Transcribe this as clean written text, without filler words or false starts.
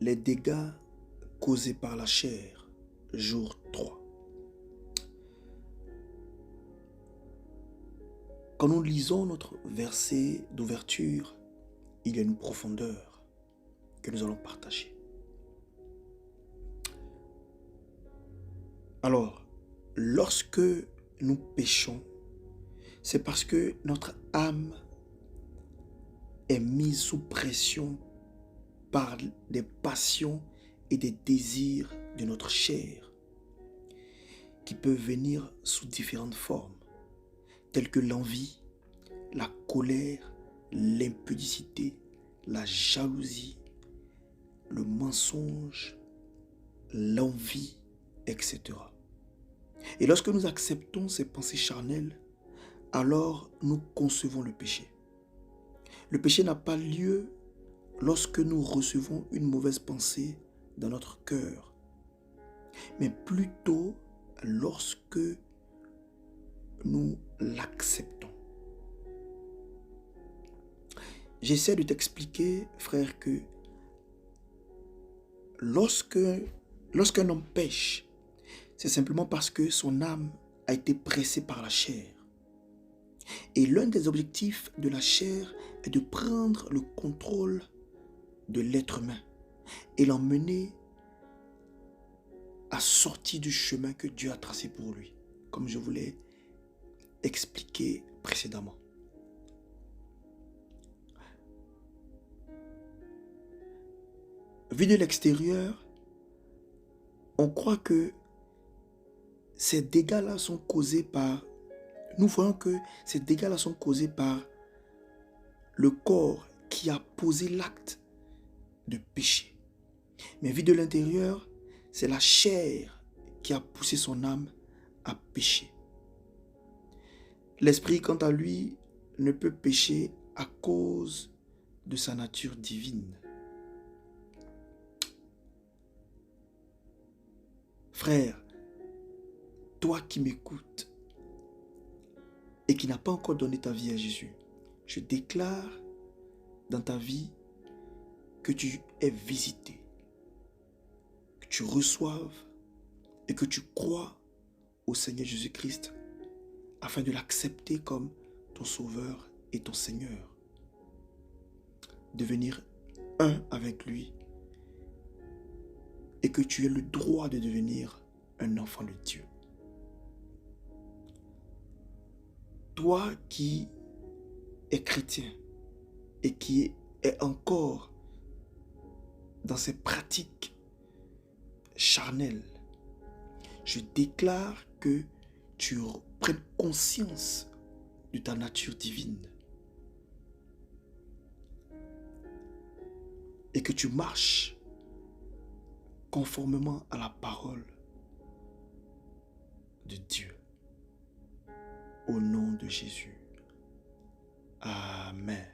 Les dégâts causés par la chair, jour 3. Quand nous lisons notre verset d'ouverture, il y a une profondeur que nous allons partager. Alors, lorsque nous péchons, c'est parce que notre âme est mise sous pression par des passions et des désirs de notre chair qui peuvent venir sous différentes formes, telles que l'envie, la colère, l'impudicité, la jalousie, le mensonge, l'envie, etc. Et lorsque nous acceptons ces pensées charnelles, alors nous concevons le péché. Le péché n'a pas lieu lorsque nous recevons une mauvaise pensée dans notre cœur, mais plutôt lorsque nous l'acceptons. J'essaie de t'expliquer, frère, que lorsqu'un homme pêche, c'est simplement parce que son âme a été pressée par la chair. Et l'un des objectifs de la chair est de prendre le contrôle de l'être humain et l'emmener à sortir du chemin que Dieu a tracé pour lui, comme je vous l'ai expliqué précédemment. Vu de l'extérieur, on croit que ces dégâts-là sont causés par... Nous voyons que ces dégâts-là sont causés par le corps qui a posé l'acte de péché. Mais vu de l'intérieur, c'est la chair qui a poussé son âme à pécher. L'esprit, quant à lui, ne peut pécher à cause de sa nature divine. Frère, toi qui m'écoutes et qui n'as pas encore donné ta vie à Jésus, je déclare dans ta vie que tu es visité, que tu reçoives et que tu crois au Seigneur Jésus-Christ afin de l'accepter comme ton Sauveur et ton Seigneur. Devenir un avec lui et que tu aies le droit de devenir un enfant de Dieu. Toi qui es chrétien et qui est encore dans ces pratiques charnelles, je déclare que tu prennes conscience de ta nature divine et que tu marches conformément à la parole de Dieu. Au nom de Jésus. Amen.